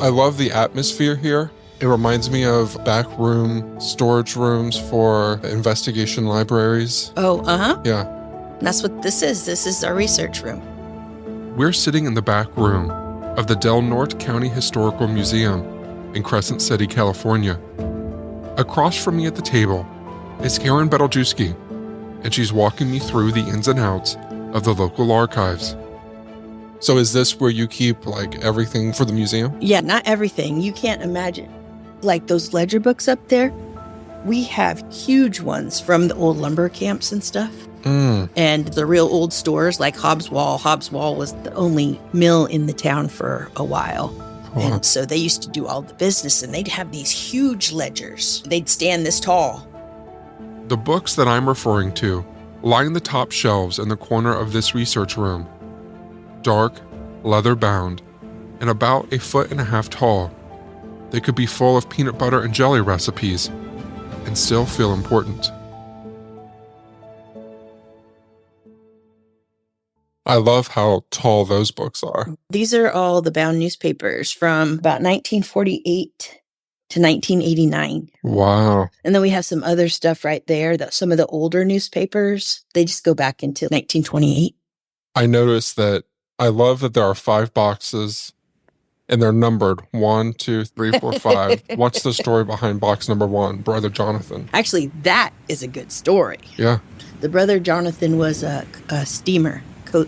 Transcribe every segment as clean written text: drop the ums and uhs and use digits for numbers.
I love the atmosphere here. It reminds me of backroom storage rooms for investigation libraries. Oh, uh-huh. Yeah. That's what this is. This is our research room. We're sitting in the back room of the Norte County Historical Museum in Crescent City, California. Across from me at the table is Karen Beteljuski, and she's walking me through the ins and outs of the local archives. So is this where you keep everything for the museum? Yeah, not everything. You can't imagine. Like those ledger books up there, we have huge ones from the old lumber camps and stuff. And the real old stores like Hobbs Wall. Hobbs Wall was the only mill in the town for a while. Wow. And so they used to do all the business, and they'd have these huge ledgers. They'd stand this tall. The books that I'm referring to line the top shelves in the corner of this research room. Dark, leather-bound, and about 1.5 feet tall. They could be full of peanut butter and jelly recipes and still feel important. I love how tall those books are. These are all the bound newspapers from about 1948 to 1989. Wow. And then we have some other stuff right there, that some of the older newspapers, they just go back into 1928. I noticed that I love that there are 5 boxes and they're numbered 1, 2, 3, 4, 5. What's the story behind box number 1, Brother Jonathan? Actually, that is a good story. Yeah. The Brother Jonathan was a steamer,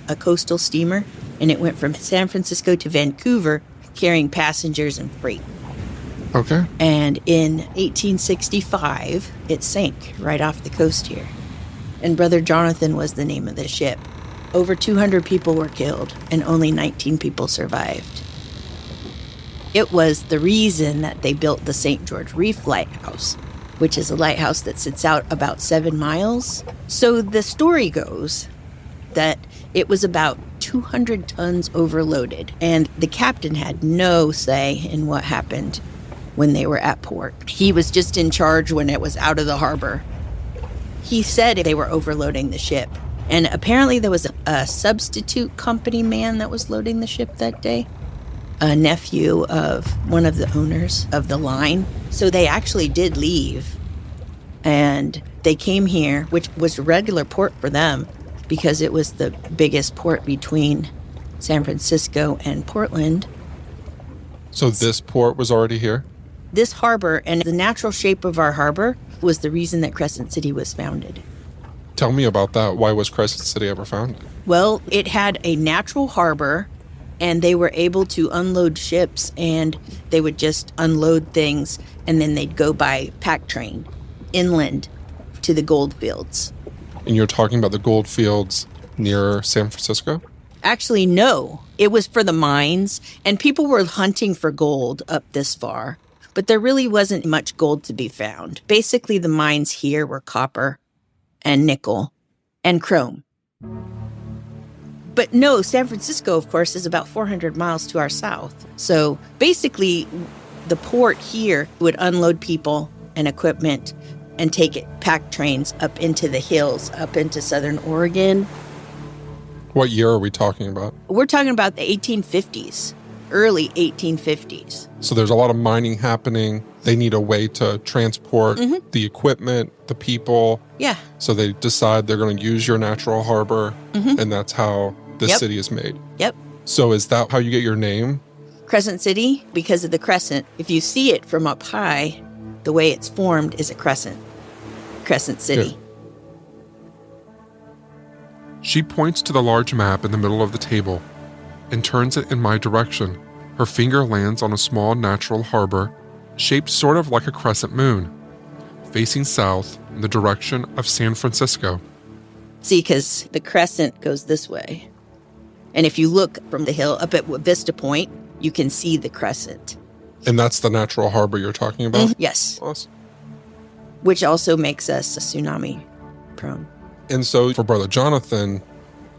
a coastal steamer, and it went from San Francisco to Vancouver carrying passengers and freight. Okay. And in 1865, it sank right off the coast here. And Brother Jonathan was the name of the ship. Over 200 people were killed, and only 19 people survived. It was the reason that they built the St. George Reef Lighthouse, which is a lighthouse that sits out about 7 miles. So the story goes that it was about 200 tons overloaded, and the captain had no say in what happened when they were at port. He was just in charge when it was out of the harbor. He said they were overloading the ship, and apparently there was a substitute company man that was loading the ship that day, a nephew of one of the owners of the line. So they actually did leave, and they came here, which was a regular port for them because it was the biggest port between San Francisco and Portland. So this port was already here? This harbor and the natural shape of our harbor was the reason that Crescent City was founded. Tell me about that. Why was Crescent City ever founded? Well, it had a natural harbor, and they were able to unload ships, and they would just unload things, and then they'd go by pack train inland to the gold fields. And you're talking about the gold fields near San Francisco? Actually, no. It was for the mines, and people were hunting for gold up this far. But there really wasn't much gold to be found. Basically, the mines here were copper and nickel and chrome. But no, San Francisco, of course, is about 400 miles to our south. So basically, the port here would unload people and equipment and take it, pack trains up into the hills, up into southern Oregon. What year are we talking about? We're talking about the 1850s, early 1850s. So there's a lot of mining happening. They need a way to transport the equipment, the people. Yeah. So they decide they're going to use your natural harbor, and that's how this city is made. Yep. So is that how you get your name? Crescent City, because of the crescent. If you see it from up high, the way it's formed is a crescent. Crescent City. Good. She points to the large map in the middle of the table and turns it in my direction. Her finger lands on a small natural harbor shaped sort of like a crescent moon, facing south in the direction of San Francisco. See, because the crescent goes this way. And if you look from the hill up at Vista Point, you can see the crescent. And that's the natural harbor you're talking about? Yes. Awesome. Which also makes us tsunami prone. And so for Brother Jonathan,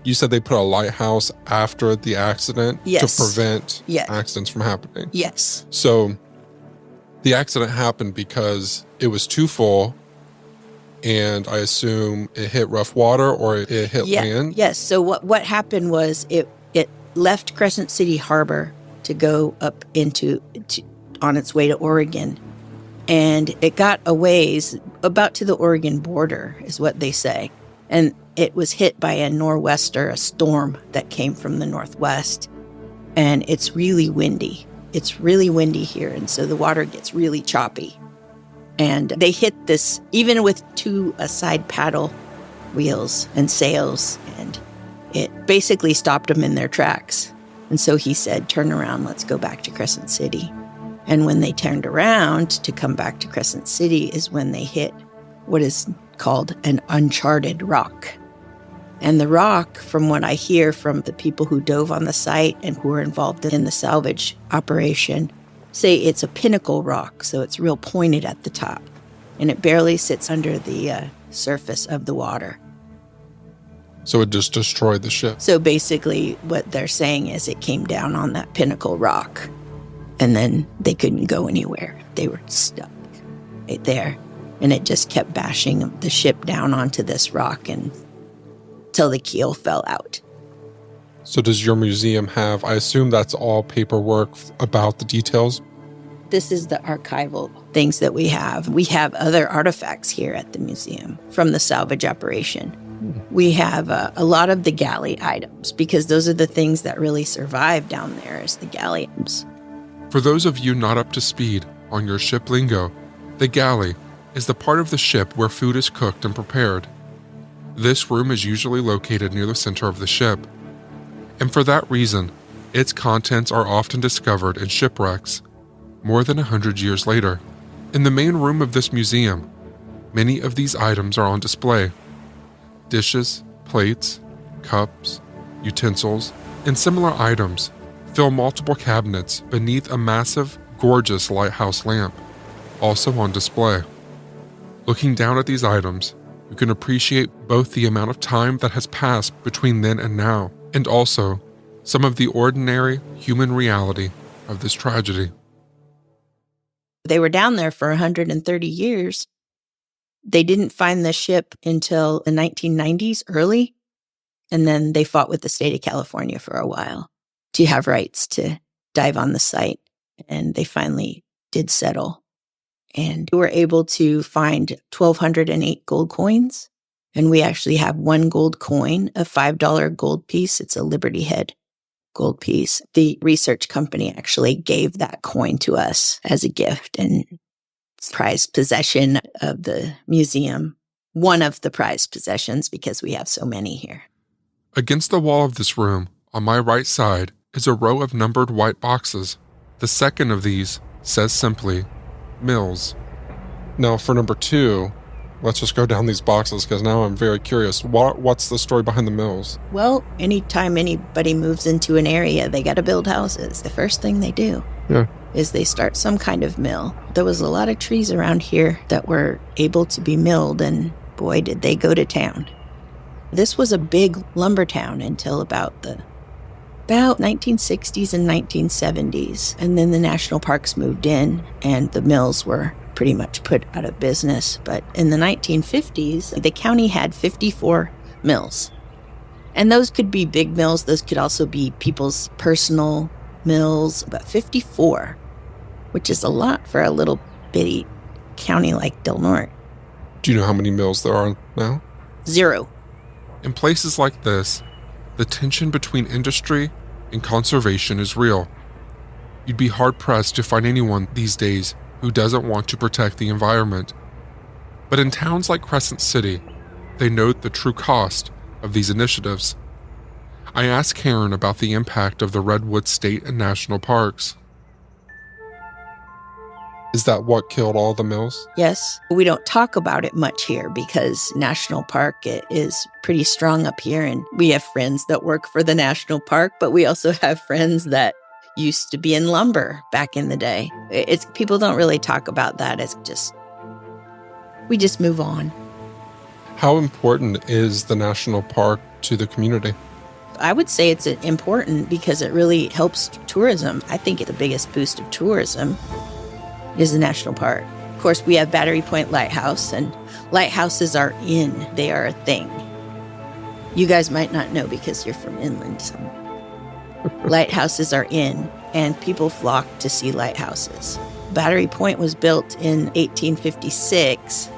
you said they put a lighthouse after the accident to prevent accidents from happening. Yes. So the accident happened because it was too full, and I assume it hit rough water or it hit land? Yes. So what happened was it left Crescent City Harbor to go up on its way to Oregon. And it got a ways, about to the Oregon border, is what they say. And it was hit by a nor'wester, a storm that came from the northwest. And it's really windy. It's really windy here, and so the water gets really choppy. And they hit this, even with two side paddle wheels and sails, and it basically stopped them in their tracks. And so he said, turn around, let's go back to Crescent City. And when they turned around to come back to Crescent City is when they hit what is called an uncharted rock. And the rock, from what I hear from the people who dove on the site and who were involved in the salvage operation, say it's a pinnacle rock, so it's real pointed at the top. And it barely sits under the surface of the water. So it just destroyed the ship. So basically what they're saying is it came down on that pinnacle rock, and then they couldn't go anywhere. They were stuck right there. And it just kept bashing the ship down onto this rock until the keel fell out. So does your museum have, I assume that's all paperwork about the details? This is the archival things that we have. We have other artifacts here at the museum from the salvage operation. We have a lot of the galley items, because those are the things that really survive down there, is the galley items. For those of you not up to speed on your ship lingo, the galley is the part of the ship where food is cooked and prepared. This room is usually located near the center of the ship, and for that reason, its contents are often discovered in shipwrecks more than 100 years later. In the main room of this museum, many of these items are on display. Dishes, plates, cups, utensils, and similar items fill multiple cabinets beneath a massive, gorgeous lighthouse lamp, also on display. Looking down at these items, you can appreciate both the amount of time that has passed between then and now, and also some of the ordinary human reality of this tragedy. They were down there for 130 years. They didn't find the ship until the 1990s, early, and then they fought with the state of California for a while to have rights to dive on the site, and they finally did settle. And we were able to find 1,208 gold coins, and we actually have one gold coin, a $5 gold piece. It's a Liberty Head gold piece. The research company actually gave that coin to us as a gift, and it's prized possession of the museum. One of the prized possessions, because we have so many here. Against the wall of this room, on my right side, is a row of numbered white boxes. The second of these says simply, Mills. Now for number 2, let's just go down these boxes, because now I'm very curious. What's the story behind the mills? Well, anytime anybody moves into an area, they got to build houses. The first thing they do is they start some kind of mill. There was a lot of trees around here that were able to be milled, and boy, did they go to town. This was a big lumber town until about 1960s and 1970s. And then the national parks moved in, and the mills were pretty much put out of business. But in the 1950s, the county had 54 mills. And those could be big mills. Those could also be people's personal mills. But 54, which is a lot for a little bitty county like Del Norte. Do you know how many mills there are now? 0. In places like this, the tension between industry and conservation is real. You'd be hard-pressed to find anyone these days who doesn't want to protect the environment. But in towns like Crescent City, they note the true cost of these initiatives. I asked Karen about the impact of the Redwoods State and National Parks. Is that what killed all the mills? Yes. We don't talk about it much here because National Park is pretty strong up here, and we have friends that work for the National Park, but we also have friends that used to be in lumber back in the day. People don't really talk about that. We just move on. How important is the National Park to the community? I would say it's important because it really helps tourism. I think the biggest boost of tourism is the National Park. Of course, we have Battery Point Lighthouse, and lighthouses are in. They are a thing. You guys might not know because you're from inland. So lighthouses are in. and people flocked to see lighthouses. Battery Point was built in 1856,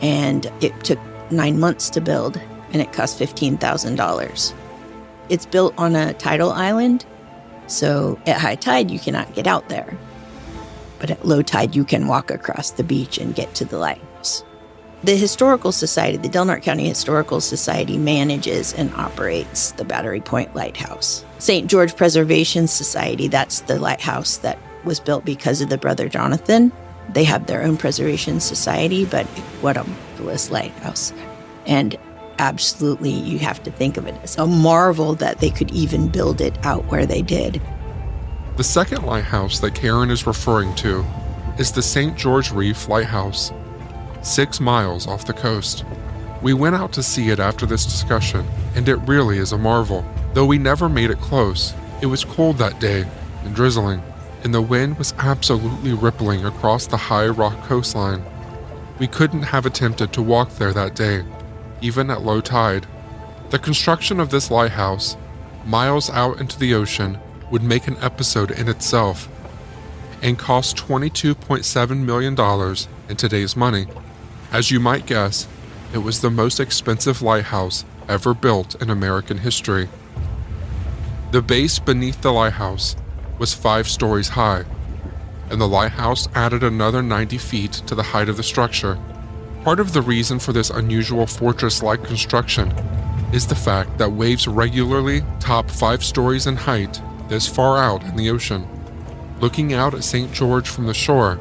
and it took 9 months to build, and it cost $15,000. It's built on a tidal island, so at high tide you cannot get out there. But at low tide you can walk across the beach and get to the lighthouse. The Historical Society, the Del Norte County Historical Society, manages and operates the Battery Point Lighthouse. St. George Preservation Society, that's the lighthouse that was built because of the Brother Jonathan. They have their own preservation society, but what a marvelous lighthouse. And absolutely, you have to think of it as a marvel that they could even build it out where they did. The second lighthouse that Karen is referring to is the St. George Reef Lighthouse, 6 miles off the coast. We went out to see it after this discussion, and it really is a marvel. Though we never made it close, it was cold that day and drizzling, and the wind was absolutely rippling across the high rock coastline. We couldn't have attempted to walk there that day, even at low tide. The construction of this lighthouse, miles out into the ocean, would make an episode in itself and cost $22.7 million in today's money. As you might guess, it was the most expensive lighthouse ever built in American history. The base beneath the lighthouse was 5 stories high, and the lighthouse added another 90 feet to the height of the structure. Part of the reason for this unusual fortress-like construction is the fact that waves regularly top 5 stories in height this far out in the ocean. Looking out at St. George from the shore,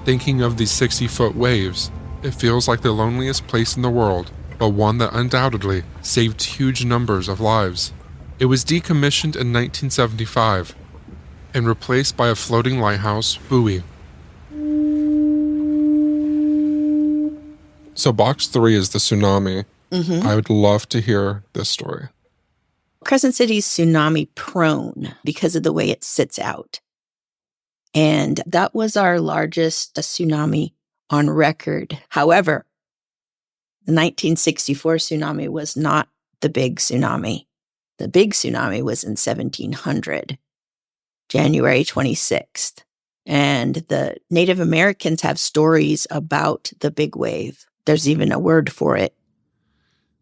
thinking of these 60-foot waves, it feels like the loneliest place in the world, but one that undoubtedly saved huge numbers of lives. It was decommissioned in 1975 and replaced by a floating lighthouse buoy. So box 3 is the tsunami. I would love to hear this story. Crescent City is tsunami prone because of the way it sits out. And that was our largest tsunami on record. However, the 1964 tsunami was not the big tsunami. The big tsunami was in 1700, January 26th. And the Native Americans have stories about the big wave. There's even a word for it.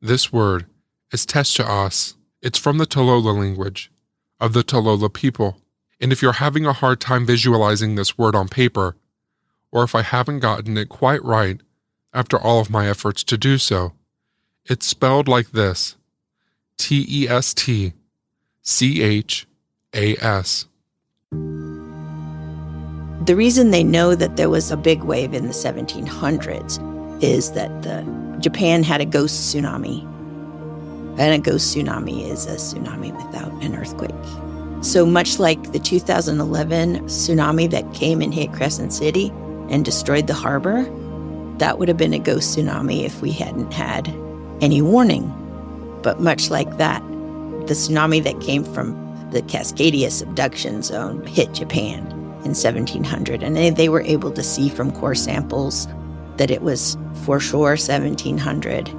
This word is Tsunamis. It's from the Tolola language of the Tolola people. And if you're having a hard time visualizing this word on paper, or if I haven't gotten it quite right after all of my efforts to do so, it's spelled like this: Testchas. The reason they know that there was a big wave in the 1700s is that Japan had a ghost tsunami. And a ghost tsunami is a tsunami without an earthquake. So much like the 2011 tsunami that came and hit Crescent City and destroyed the harbor, that would have been a ghost tsunami if we hadn't had any warning. But much like that, the tsunami that came from the Cascadia subduction zone hit Japan in 1700. And they were able to see from core samples that it was for sure 1700.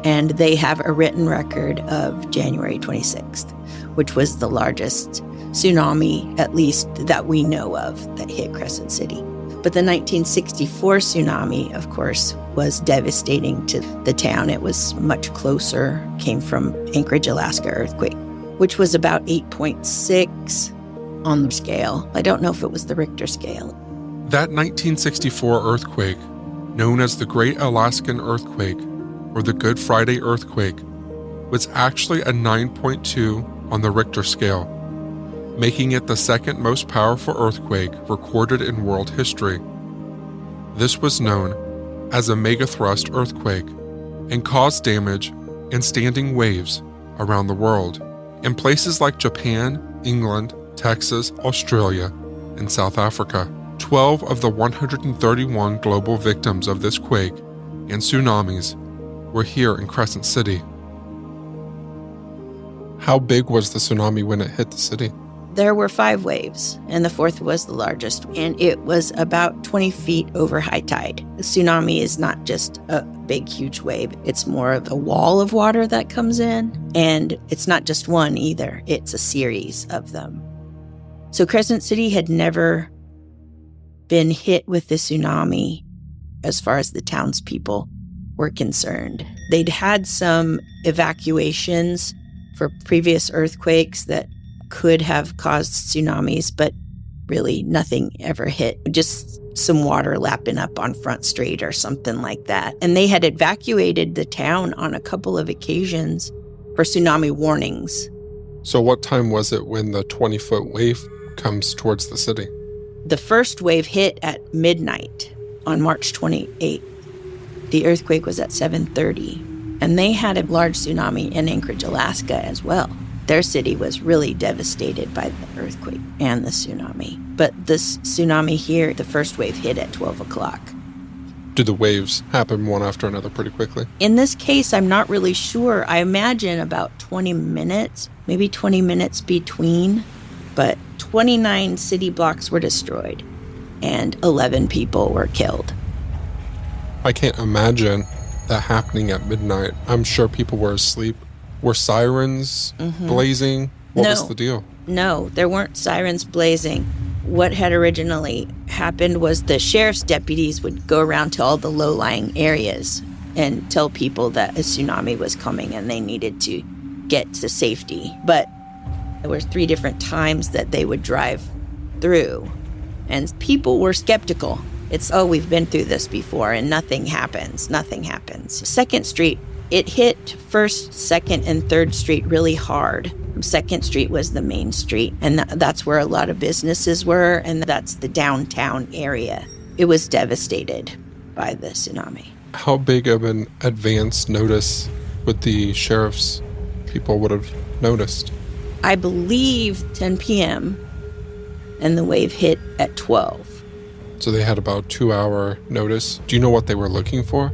And they have a written record of January 26th, which was the largest tsunami, at least that we know of, that hit Crescent City. But the 1964 tsunami, of course, was devastating to the town. It was much closer, came from Anchorage, Alaska earthquake, which was about 8.6 on the scale. I don't know if it was the Richter scale. That 1964 earthquake, known as the Great Alaskan Earthquake, or the Good Friday earthquake, was actually a 9.2 on the Richter scale, making it the second most powerful earthquake recorded in world history. This was known as a megathrust earthquake and caused damage and standing waves around the world in places like Japan, England, Texas, Australia, and South Africa. 12 of the 131 global victims of this quake and tsunamis were here in Crescent City. How big was the tsunami when it hit the city? There were 5 waves, and the 4th was the largest, and it was about 20 feet over high tide. The tsunami is not just a big, huge wave. It's more of a wall of water that comes in, and it's not just one either. It's a series of them. So Crescent City had never been hit with the tsunami as far as the townspeople were concerned. They'd had some evacuations for previous earthquakes that could have caused tsunamis, but really nothing ever hit. Just some water lapping up on Front Street or something like that. And they had evacuated the town on a couple of occasions for tsunami warnings. So what time was it when the 20-foot wave comes towards the city? The first wave hit at midnight on March 28th. The earthquake was at 7:30. And they had a large tsunami in Anchorage, Alaska as well. Their city was really devastated by the earthquake and the tsunami. But this tsunami here, the first wave hit at 12 o'clock. Do the waves happen one after another pretty quickly? In this case, I'm not really sure. I imagine about 20 minutes, maybe 20 minutes between. But 29 city blocks were destroyed and 11 people were killed. I can't imagine that happening at midnight. I'm sure people were asleep. Were sirens blazing? What was the deal? No, there weren't sirens blazing. What had originally happened was the sheriff's deputies would go around to all the low-lying areas and tell people that a tsunami was coming and they needed to get to safety. But there were 3 different times that they would drive through, and people were skeptical. It's, oh, we've been through this before and nothing happens. 2nd Street, it hit 1st, 2nd, and 3rd Street really hard. 2nd Street was the main street, and that's where a lot of businesses were, and that's the downtown area. It was devastated by the tsunami. How big of an advance notice would the sheriff's people would have noticed? I believe 10 p.m., and the wave hit at 12. So they had about 2-hour notice. Do you know what they were looking for?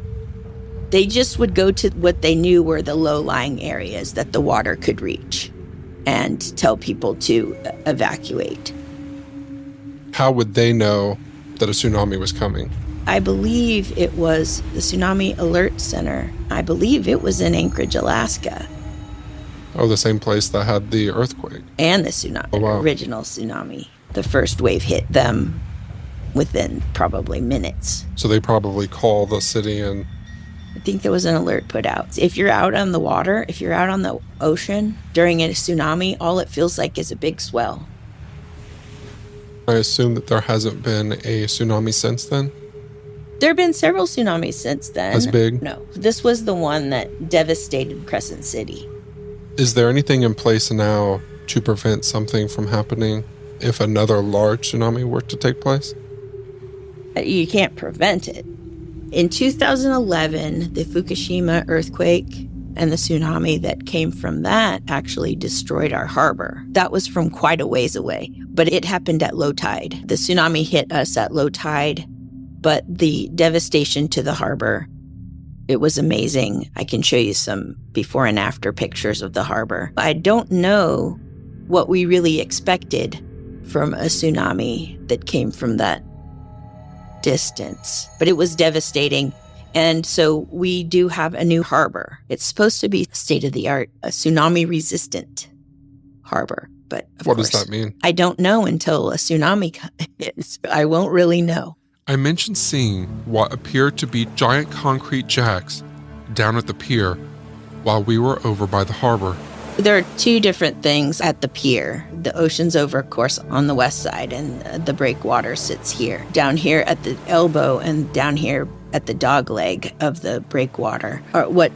They just would go to what they knew were the low-lying areas that the water could reach and tell people to evacuate. How would they know that a tsunami was coming? I believe it was the Tsunami Alert Center. I believe it was in Anchorage, Alaska. Oh, the same place that had the earthquake. And the tsunami, Oh, wow. Original tsunami. The first wave hit them within probably minutes. So they probably call the city and... I think there was an alert put out. If you're out on the water, if you're out on the ocean during a tsunami, all it feels like is a big swell. I assume that there hasn't been a tsunami since then? There have been several tsunamis since then. As big? No. This was the one that devastated Crescent City. Is there anything in place now to prevent something from happening if another large tsunami were to take place? You can't prevent it. In 2011, the Fukushima earthquake and the tsunami that came from that actually destroyed our harbor. That was from quite a ways away, but it happened at low tide. The tsunami hit us at low tide, but the devastation to the harbor, it was amazing. I can show you some before and after pictures of the harbor. I don't know what we really expected from a tsunami that came from that distance, but it was devastating. And so we do have a new harbor. It's supposed to be state-of-the-art, a tsunami-resistant harbor. But of What course, does that mean? I don't know until a tsunami comes. I won't really know. I mentioned seeing what appeared to be giant concrete jacks down at the pier while we were over by the harbor. There are 2 different things at the pier. The ocean's over, of course, on the west side, and the breakwater sits here. Down here at the elbow and down here at the dog leg of the breakwater are what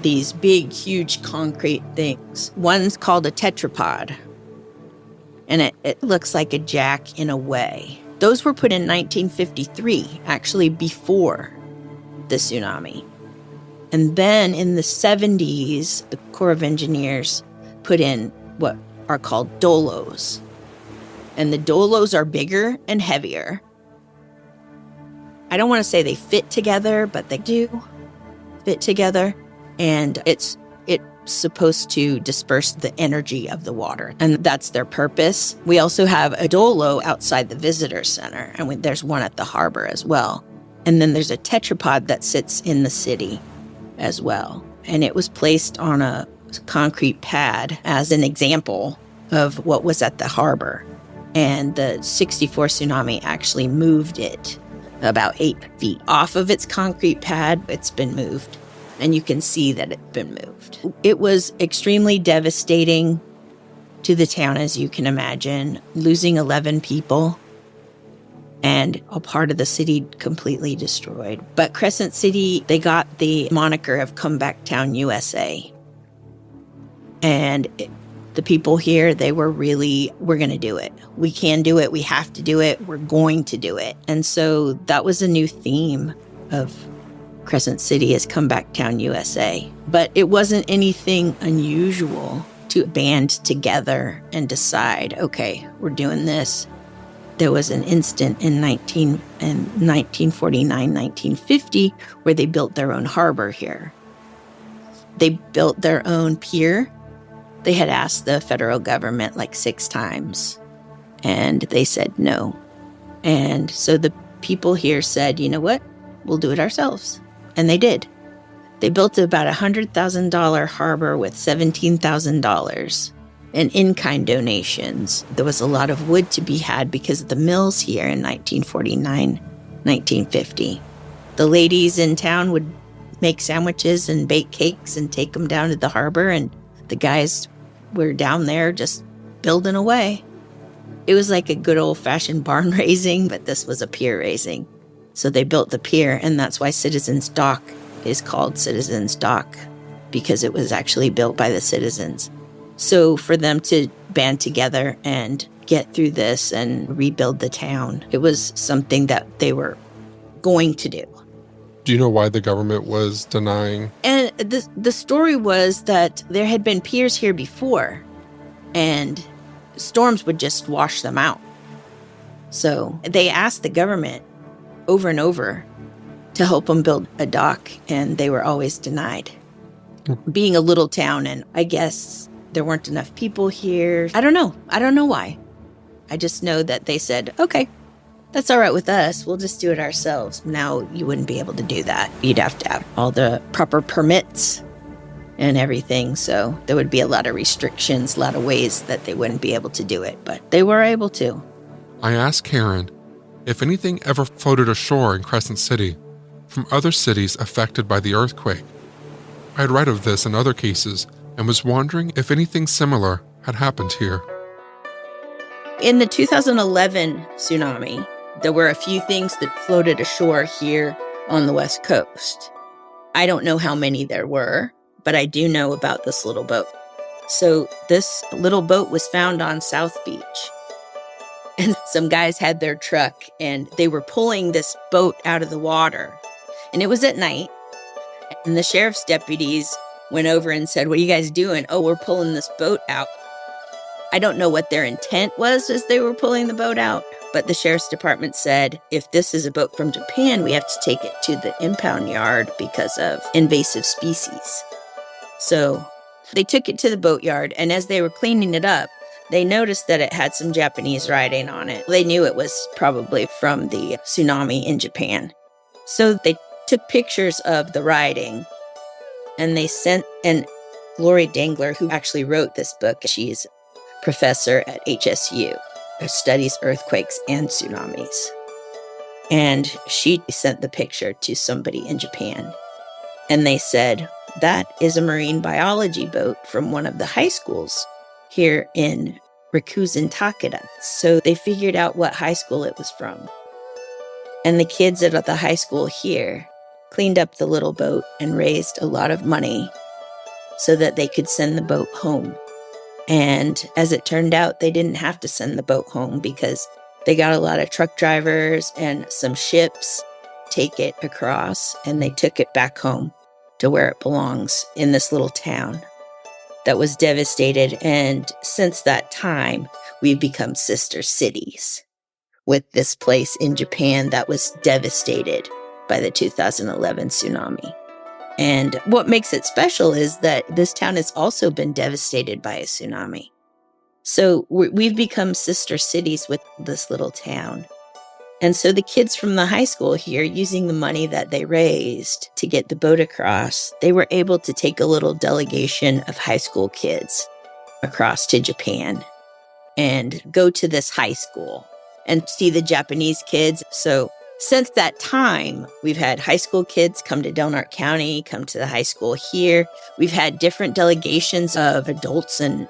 these big, huge concrete things. One's called a tetrapod, and it looks like a jack in a way. Those were put in 1953, actually before the tsunami. And then in the 70s, the Corps of Engineers put in what are called dolos. And the dolos are bigger and heavier. I don't want to say they fit together, but they do fit together. And it's supposed to disperse the energy of the water. And that's their purpose. We also have a dolo outside the visitor center. And there's one at the harbor as well. And then there's a tetrapod that sits in the city as well. And it was placed on a concrete pad as an example of what was at the harbor. And the 64 tsunami actually moved it about 8 feet off of its concrete pad. It's been moved, and you can see that it's been moved. It was extremely devastating to the town, as you can imagine, losing 11 people and a part of the city completely destroyed. But Crescent City, they got the moniker of Comeback Town, USA. And the people here, they were really, we're going to do it. We can do it. We have to do it. We're going to do it. And so that was a new theme of Crescent City, as Comeback Town, USA. But it wasn't anything unusual to band together and decide, okay, we're doing this. There was an instant in 1949, 1950, where they built their own harbor here. They built their own pier. They had asked the federal government like 6 times, and they said no. And so the people here said, you know what? We'll do it ourselves. And they did. They built about $100,000 harbor with $17,000 and in-kind donations. There was a lot of wood to be had because of the mills here in 1949, 1950. The ladies in town would make sandwiches and bake cakes and take them down to the harbor, and the guys were down there just building away. It was like a good old-fashioned barn raising, but this was a pier raising. So they built the pier, and that's why Citizens Dock is called Citizens Dock, because it was actually built by the citizens. So for them to band together and get through this and rebuild the town, it was something that they were going to do. Do you know why the government was denying? And the story was that there had been piers here before, and storms would just wash them out. So they asked the government over and over to help them build a dock, and they were always denied. Being a little town, and I guess there weren't enough people here. I don't know. I don't know why. I just know that they said, okay, that's all right with us. We'll just do it ourselves. Now, you wouldn't be able to do that. You'd have to have all the proper permits and everything. So there would be a lot of restrictions, a lot of ways that they wouldn't be able to do it. But they were able to. I asked Karen if anything ever floated ashore in Crescent City from other cities affected by the earthquake. I had read of this in other cases and was wondering if anything similar had happened here. In the 2011 tsunami, there were a few things that floated ashore here on the West Coast. I don't know how many there were, but I do know about this little boat. So this little boat was found on South Beach. And some guys had their truck, and they were pulling this boat out of the water. And it was at night. And the sheriff's deputies went over and said, what are you guys doing? Oh, we're pulling this boat out. I don't know what their intent was as they were pulling the boat out, but the sheriff's department said, if this is a boat from Japan, we have to take it to the impound yard because of invasive species. So they took it to the boatyard, and as they were cleaning it up, they noticed that it had some Japanese writing on it. They knew it was probably from the tsunami in Japan. So they took pictures of the writing, and they sent, and Lori Dangler, who actually wrote this book, she's professor at HSU, who studies earthquakes and tsunamis. And she sent the picture to somebody in Japan. And they said, that is a marine biology boat from one of the high schools here in Rikuzen, Takeda. So they figured out what high school it was from. And the kids at the high school here cleaned up the little boat and raised a lot of money so that they could send the boat home. And as it turned out, they didn't have to send the boat home because they got a lot of truck drivers and some ships take it across, and they took it back home to where it belongs in this little town that was devastated. And since that time, we've become sister cities with this place in Japan that was devastated by the 2011 tsunami. And what makes it special is that this town has also been devastated by a tsunami. So we've become sister cities with this little town. And so the kids from the high school here, using the money that they raised to get the boat across, they were able to take a little delegation of high school kids across to Japan. and go to this high school and see the Japanese kids. So since that time, we've had high school kids come to Del Norte County, come to the high school here. We've had different delegations of adults and,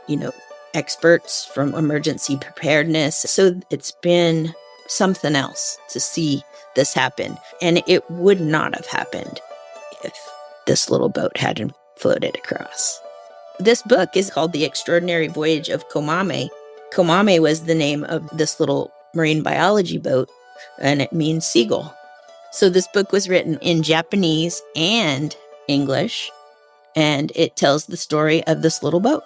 experts from emergency preparedness. So it's been something else to see this happen. And it would not have happened if this little boat hadn't floated across. This book is called The Extraordinary Voyage of Komame. Komame was the name of this little marine biology boat, and it means seagull. So this book was written in Japanese and English, and it tells the story of this little boat.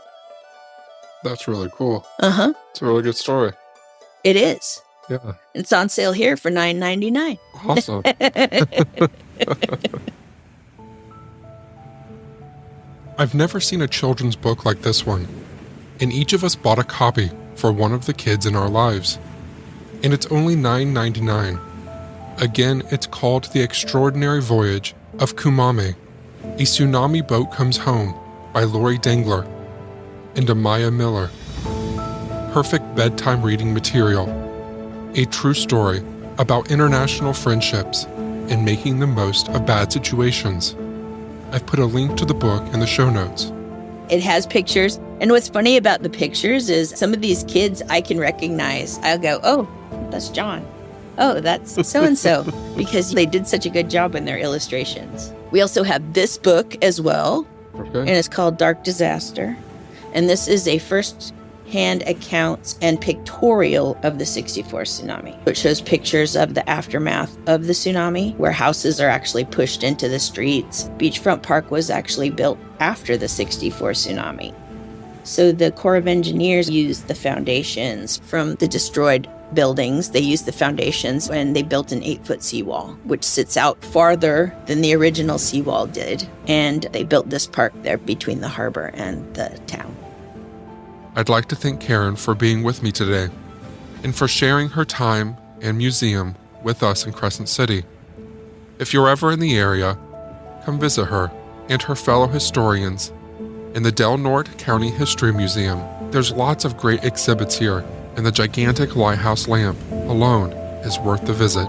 That's really cool. Uh-huh. It's a really good story. It is. Yeah. It's on sale here for $9.99. Awesome. I've never seen a children's book like this one, and each of us bought a copy for one of the kids in our lives. And it's only $9.99. Again, it's called The Extraordinary Voyage of Komame. A Tsunami Boat Comes Home by Lori Dangler and Amaya Miller. Perfect bedtime reading material. A true story about international friendships and making the most of bad situations. I've put a link to the book in the show notes. It has pictures. And what's funny about the pictures is some of these kids I can recognize. I'll go, oh, that's John. Oh, that's so-and-so, because they did such a good job in their illustrations. We also have this book as well, and it's called Dark Disaster. And this is a first-hand accounts and pictorial of the 64 tsunami. It shows pictures of the aftermath of the tsunami, where houses are actually pushed into the streets. Beachfront Park was actually built after the 64 tsunami. So the Corps of Engineers used the foundations from the destroyed buildings. They used the foundations when they built an 8-foot seawall, which sits out farther than the original seawall did. And they built this park there between the harbor and the town. I'd like to thank Karen for being with me today and for sharing her time and museum with us in Crescent City. If you're ever in the area, come visit her and her fellow historians in the Del Norte County History Museum. There's lots of great exhibits here, and the gigantic lighthouse lamp alone is worth the visit.